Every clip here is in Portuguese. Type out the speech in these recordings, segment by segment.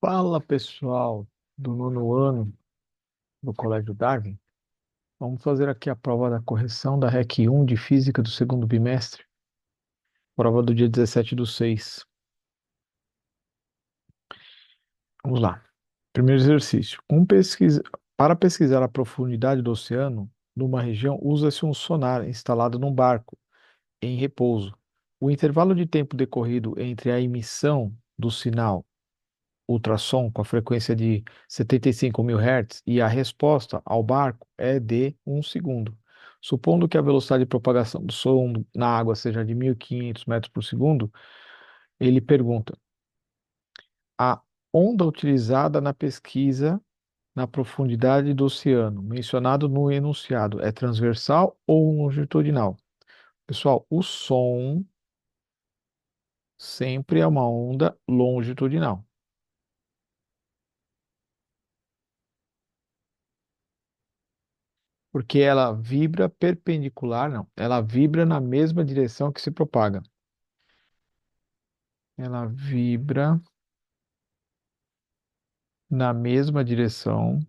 Fala pessoal do nono ano do Colégio Darwin. Vamos fazer aqui a prova da correção da REC 1 de Física do segundo bimestre. Prova do dia 17/6. Vamos lá. Primeiro exercício. Para pesquisar a profundidade do oceano, numa região, usa-se um sonar instalado num barco em repouso. O intervalo de tempo decorrido entre a emissão do sinal ultrassom com a frequência de 75 mil Hz e a resposta ao barco é de 1 segundo. Supondo que a velocidade de propagação do som na água seja de 1.500 metros por segundo, ele pergunta: a onda utilizada na pesquisa na profundidade do oceano, mencionado no enunciado, é transversal ou longitudinal? Pessoal, o som sempre é uma onda longitudinal. Porque ela vibra perpendicular, não, ela vibra na mesma direção que se propaga. Ela vibra na mesma direção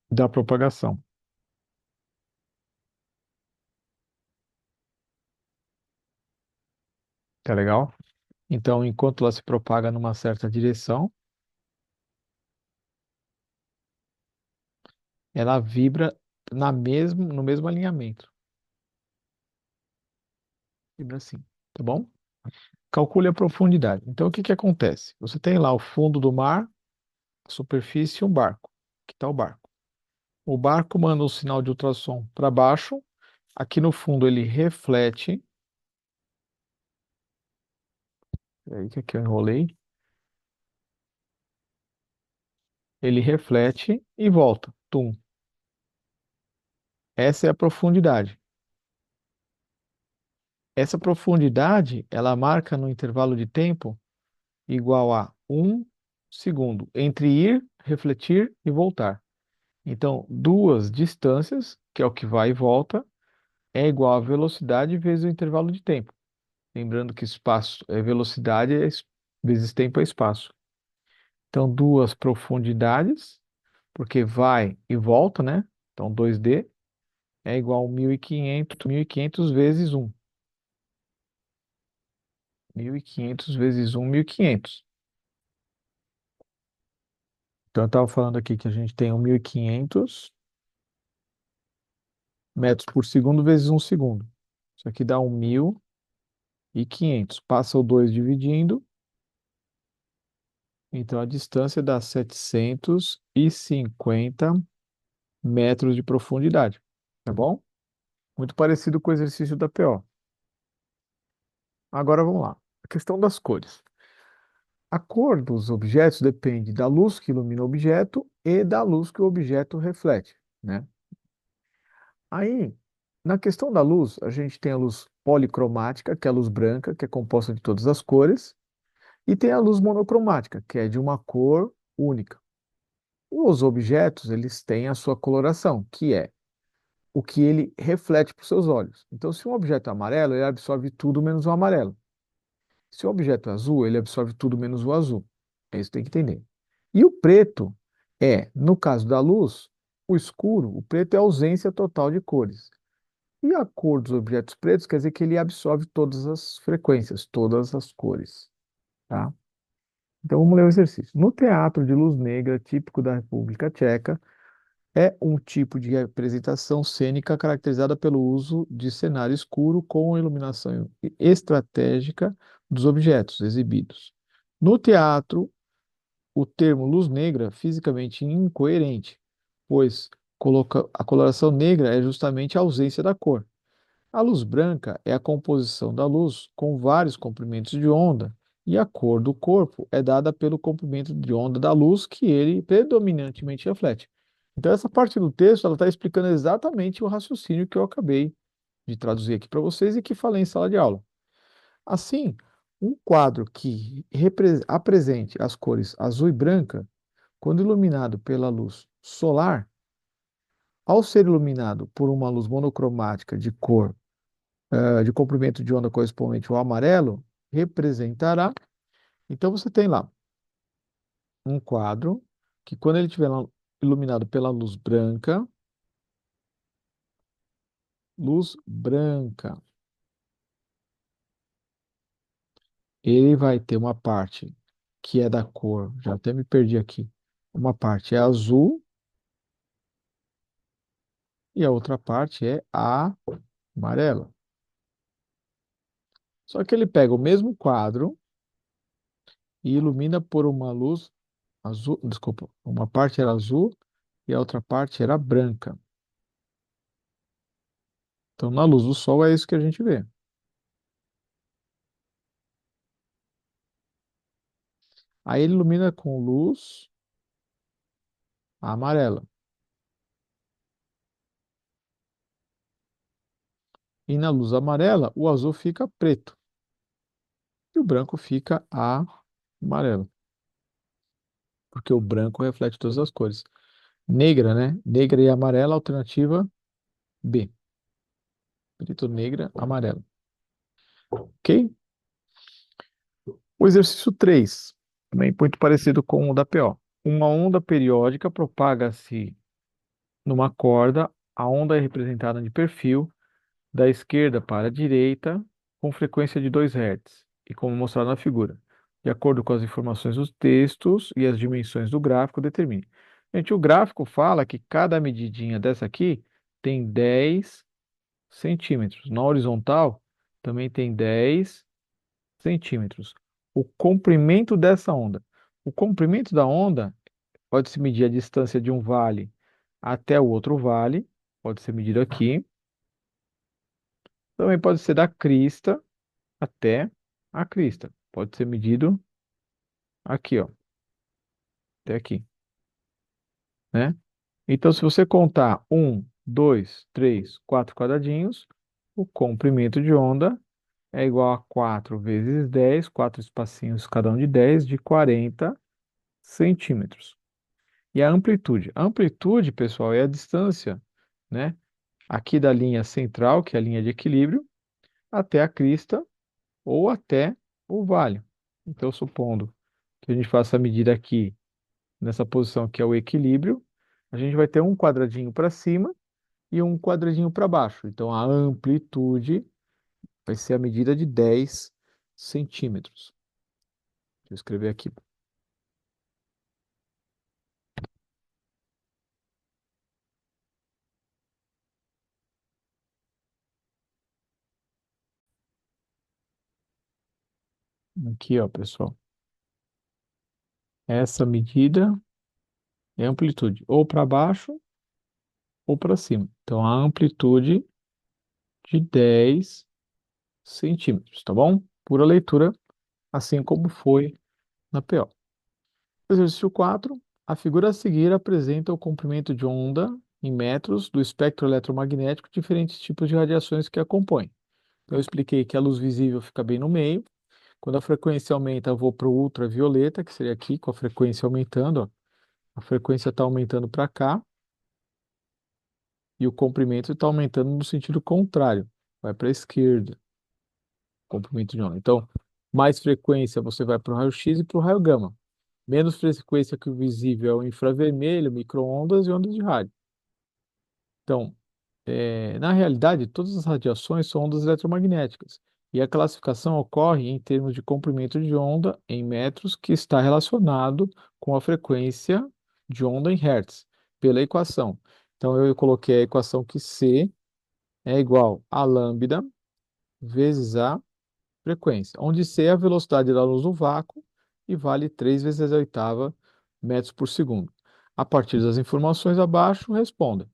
da propagação. Tá legal? Então, enquanto ela se propaga numa certa direção, ela vibra no mesmo alinhamento. Vibra assim, tá bom? Calcule a profundidade. Então, o que que acontece? Você tem lá o fundo do mar, a superfície e um barco. Aqui está o barco. O barco manda um sinal de ultrassom para baixo. Aqui no fundo ele reflete. Aí que aqui eu enrolei. Ele reflete e volta. Tum. Essa é a profundidade. Essa profundidade, ela marca no intervalo de tempo igual a 1 segundo entre ir, refletir e voltar. Então, duas distâncias, que é o que vai e volta, é igual a velocidade vezes o intervalo de tempo. Lembrando que espaço é velocidade vezes tempo é espaço. Então, duas profundidades, porque vai e volta, né? Então, 2D é igual a 1.500 vezes 1. 1.500 vezes 1, 1.500. Então, eu estava falando aqui que a gente tem 1.500 metros por segundo vezes 1 segundo. Isso aqui dá 1.500. Passa o 2 dividindo, então a distância dá 750 metros de profundidade. Tá bom? Muito parecido com o exercício da PO. Agora vamos lá. A questão das cores. A cor dos objetos depende da luz que ilumina o objeto e da luz que o objeto reflete, né? Aí, na questão da luz, a gente tem a luz policromática, que é a luz branca, que é composta de todas as cores, e tem a luz monocromática, que é de uma cor única. Os objetos, eles têm a sua coloração, que é o que ele reflete para os seus olhos. Então, se um objeto é amarelo, ele absorve tudo menos o amarelo. Se o objeto é azul, ele absorve tudo menos o azul. É isso que tem que entender. E o preto é, no caso da luz, o escuro, o preto é a ausência total de cores. E a cor dos objetos pretos quer dizer que ele absorve todas as frequências, todas as cores, tá? Então vamos ler o exercício. No teatro de luz negra, típico da República Tcheca, é um tipo de representação cênica caracterizada pelo uso de cenário escuro com iluminação estratégica dos objetos exibidos. No teatro, o termo luz negra é fisicamente incoerente, pois a coloração negra é justamente a ausência da cor. A luz branca é a composição da luz com vários comprimentos de onda, e a cor do corpo é dada pelo comprimento de onda da luz que ele predominantemente reflete. Então, essa parte do texto ela está explicando exatamente o raciocínio que eu acabei de traduzir aqui para vocês e que falei em sala de aula. Assim, um quadro que apresente as cores azul e branca, quando iluminado pela luz solar, ao ser iluminado por uma luz monocromática de cor de comprimento de onda correspondente ao amarelo representará. Então você tem lá um quadro que quando ele estiver iluminado pela luz branca, ele vai ter uma parte que é da cor, já até me perdi aqui. Uma parte é azul e a outra parte é amarela. Só que ele pega o mesmo quadro e ilumina por uma luz azul, desculpa, uma parte era azul e a outra parte era branca. Então, na luz do sol é isso que a gente vê. Aí ele ilumina com luz amarela. E na luz amarela, o azul fica preto e o branco fica amarelo, porque o branco reflete todas as cores. Negra, né? Negra e amarela, alternativa B. Preto, negra, amarelo. Ok? O exercício 3 também muito parecido com o da PO. Uma onda periódica propaga-se numa corda, a onda é representada de perfil, da esquerda para a direita, com frequência de 2 Hz, e como mostrado na figura. De acordo com as informações dos textos e as dimensões do gráfico, determine. Gente, o gráfico fala que cada medidinha dessa aqui tem 10 centímetros. Na horizontal, também tem 10 centímetros. O comprimento dessa onda. O comprimento da onda pode-se medir a distância de um vale até o outro vale, pode ser medido aqui. Também pode ser da crista até a crista. Pode ser medido aqui, ó, até aqui, né? Então, se você contar um, dois, três, quatro quadradinhos, o comprimento de onda é igual a 4 vezes 10, quatro espacinhos, cada um de 10, de 40 centímetros. E a amplitude? A amplitude, pessoal, é a distância, né? Aqui da linha central, que é a linha de equilíbrio, até a crista ou até o vale. Então, supondo que a gente faça a medida aqui nessa posição que é o equilíbrio, a gente vai ter um quadradinho para cima e um quadradinho para baixo. Então, a amplitude vai ser a medida de 10 centímetros. Deixa eu escrever aqui. Aqui, ó, pessoal. Essa medida é a amplitude, ou para baixo ou para cima. Então, a amplitude de 10 centímetros, tá bom? Pura leitura, assim como foi na PO. Exercício 4. A figura a seguir apresenta o comprimento de onda em metros do espectro eletromagnético de diferentes tipos de radiações que a compõem. Então, eu expliquei que a luz visível fica bem no meio. Quando a frequência aumenta, eu vou para o ultravioleta, que seria aqui, com a frequência aumentando. Ó. A frequência está aumentando para cá e o comprimento está aumentando no sentido contrário. Vai para a esquerda, comprimento de onda. Então, mais frequência você vai para o raio-x e para o raio gama. Menos frequência que o visível é o infravermelho, micro-ondas e ondas de rádio. Então, na realidade, todas as radiações são ondas eletromagnéticas. E a classificação ocorre em termos de comprimento de onda em metros, que está relacionado com a frequência de onda em hertz, pela equação. Então, eu coloquei a equação que C é igual a lambda vezes a frequência, onde C é a velocidade da luz no vácuo e vale 3 vezes a oitava metros por segundo. A partir das informações abaixo, responda.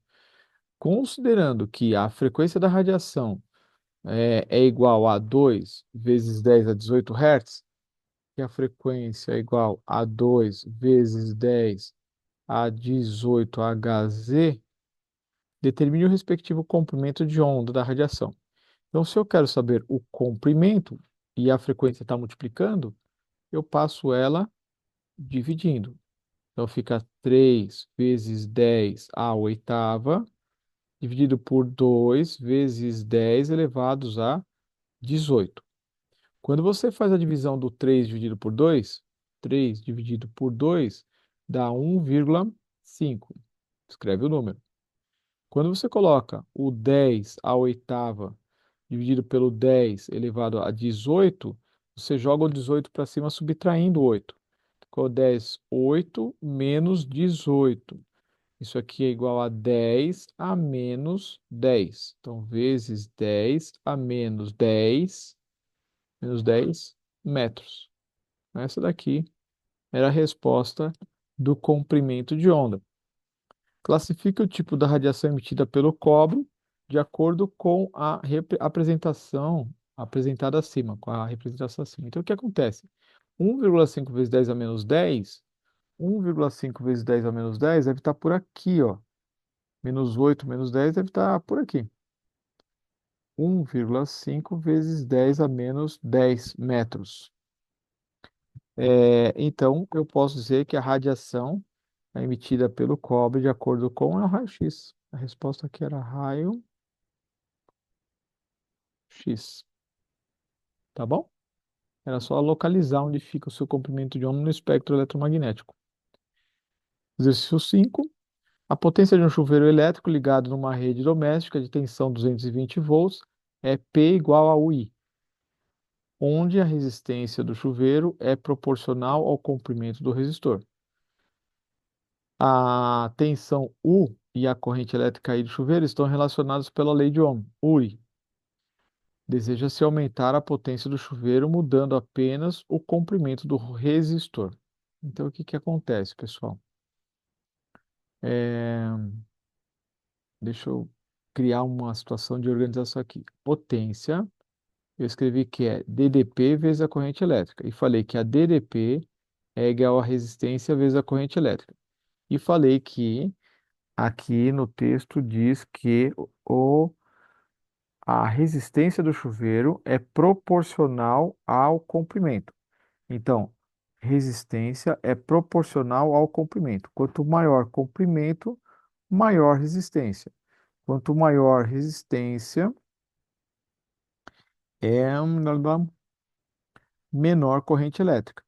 Considerando que a frequência da radiação é igual a 2 vezes 10 a 18 Hz, e a frequência é igual a 2 vezes 10 a 18 Hz, determine o respectivo comprimento de onda da radiação. Então, se eu quero saber o comprimento e a frequência está multiplicando, eu passo ela dividindo. Então, fica 3 vezes 10 à oitava dividido por 2 vezes 10 elevados a 18. Quando você faz a divisão do 3 dividido por 2, 3 dividido por 2 dá 1,5. Escreve o número. Quando você coloca o 10 à oitava dividido pelo 10 elevado a 18, você joga o 18 para cima subtraindo o 8. Ficou 10, 8 menos 18. Isso aqui é igual a 10 a menos 10. Então, vezes 10 a menos 10 metros. Essa daqui era a resposta do comprimento de onda. Classifique o tipo da radiação emitida pelo cobre de acordo com a apresentação apresentada acima, com a representação acima. Então, o que acontece? 1,5 vezes 10 a menos 10, 1,5 vezes 10 a menos 10 deve estar por aqui, ó. Menos 8 menos 10 deve estar por aqui. 1,5 vezes 10 a menos 10 metros. Então, eu posso dizer que a radiação é emitida pelo cobre de acordo com o raio-x. A resposta aqui era raio-x, tá bom? Era só localizar onde fica o seu comprimento de onda no espectro eletromagnético. Exercício 5. A potência de um chuveiro elétrico ligado numa rede doméstica de tensão 220 volts é P igual a UI, onde a resistência do chuveiro é proporcional ao comprimento do resistor. A tensão U e a corrente elétrica I do chuveiro estão relacionados pela lei de Ohm, URI. Deseja-se aumentar a potência do chuveiro mudando apenas o comprimento do resistor. Então, o que que acontece, pessoal? É, Deixa eu criar uma situação de organização aqui. Potência, eu escrevi que é DDP vezes a corrente elétrica. E falei que a DDP é igual a resistência vezes a corrente elétrica. E falei que aqui no texto diz que a resistência do chuveiro é proporcional ao comprimento. Então, resistência é proporcional ao comprimento. Quanto maior comprimento, maior resistência. Quanto maior resistência, menor corrente elétrica.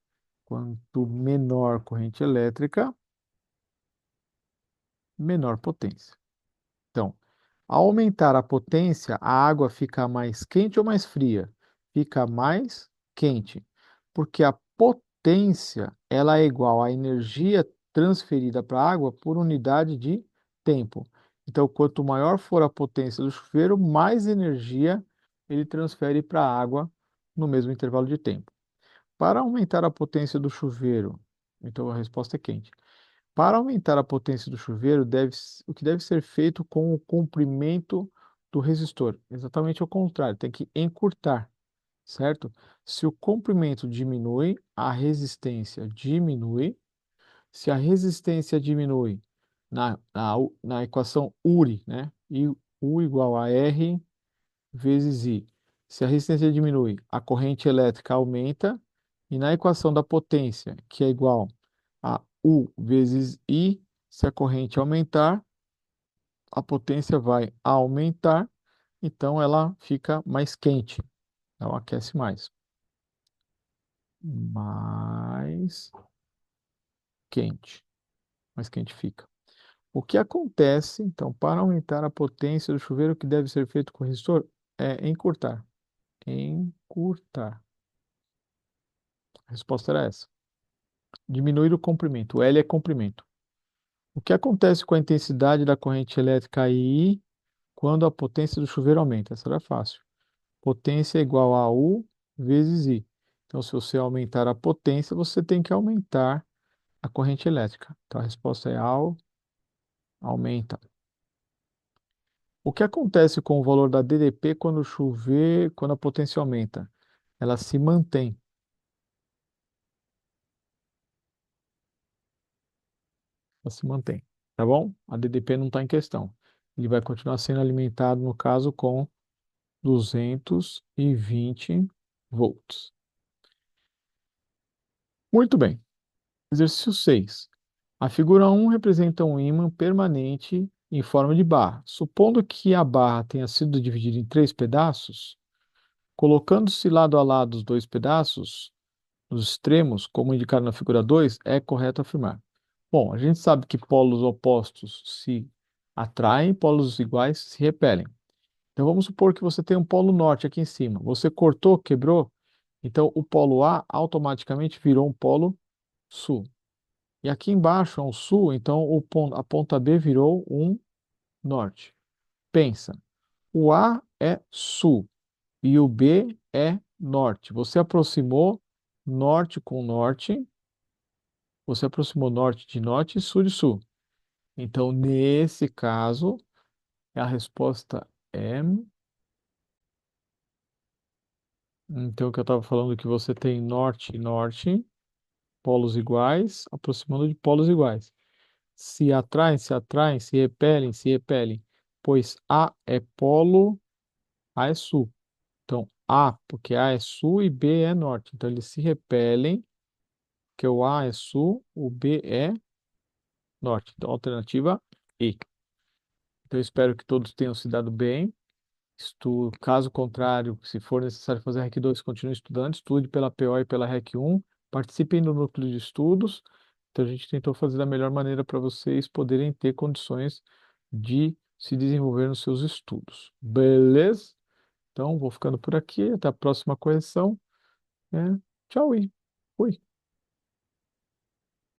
Quanto menor corrente elétrica, menor potência. Então, ao aumentar a potência, a água fica mais quente ou mais fria? Fica mais quente, porque a potência ela é igual à energia transferida para a água por unidade de tempo. Então, quanto maior for a potência do chuveiro, mais energia ele transfere para a água no mesmo intervalo de tempo. Para aumentar a potência do chuveiro, então a resposta é quente. Para aumentar a potência do chuveiro, o que deve ser feito com o comprimento do resistor? Exatamente ao contrário, tem que encurtar, certo? Se o comprimento diminui, a resistência diminui. Se a resistência diminui na equação URI, né? E U igual a R vezes I. Se a resistência diminui, a corrente elétrica aumenta. E na equação da potência, que é igual a U vezes I, se a corrente aumentar, a potência vai aumentar, então ela fica mais quente, ela aquece mais. Mais quente, mais quente fica. O que acontece, então, para aumentar a potência do chuveiro, o que deve ser feito com o resistor é encurtar. Encurtar. A resposta era essa. Diminuir o comprimento. O L é comprimento. O que acontece com a intensidade da corrente elétrica I quando a potência do chuveiro aumenta? Essa era fácil. Potência é igual a U vezes I. Então, se você aumentar a potência, você tem que aumentar a corrente elétrica. Então, a resposta é aumenta. O que acontece com o valor da DDP quando chover, quando a potência aumenta? Ela se mantém. Ela se mantém, tá bom? A DDP não está em questão. Ele vai continuar sendo alimentado, no caso, com 220 volts. Muito bem. Exercício 6. A figura 1 representa um ímã permanente em forma de barra. Supondo que a barra tenha sido dividida em três pedaços, colocando-se lado a lado os dois pedaços, nos extremos, como indicado na figura 2, é correto afirmar. Bom, a gente sabe que polos opostos se atraem, polos iguais se repelem. Então vamos supor que você tem um polo norte aqui em cima. Você cortou, quebrou, então o polo A automaticamente virou um polo sul. E aqui embaixo é um sul, então a ponta B virou um norte. Pensa, o A é sul e o B é norte. Você aproximou norte de norte e sul de sul. Então, nesse caso, a resposta é. Então, o que eu estava falando é que você tem norte e norte, polos iguais, aproximando de polos iguais. Se atraem, se repelem, pois A é polo, A é sul. Então, A, porque A é sul e B é norte. Então, eles se repelem, porque o A é sul, o B é norte. Então, alternativa E. Então, eu espero que todos tenham se dado bem. Caso contrário, se for necessário fazer REC 2, continue estudando, estude pela PO e pela REC 1, participem do núcleo de estudos. Então, a gente tentou fazer da melhor maneira para vocês poderem ter condições de se desenvolver nos seus estudos. Beleza? Então, vou ficando por aqui. Até a próxima correção. É, tchau e fui.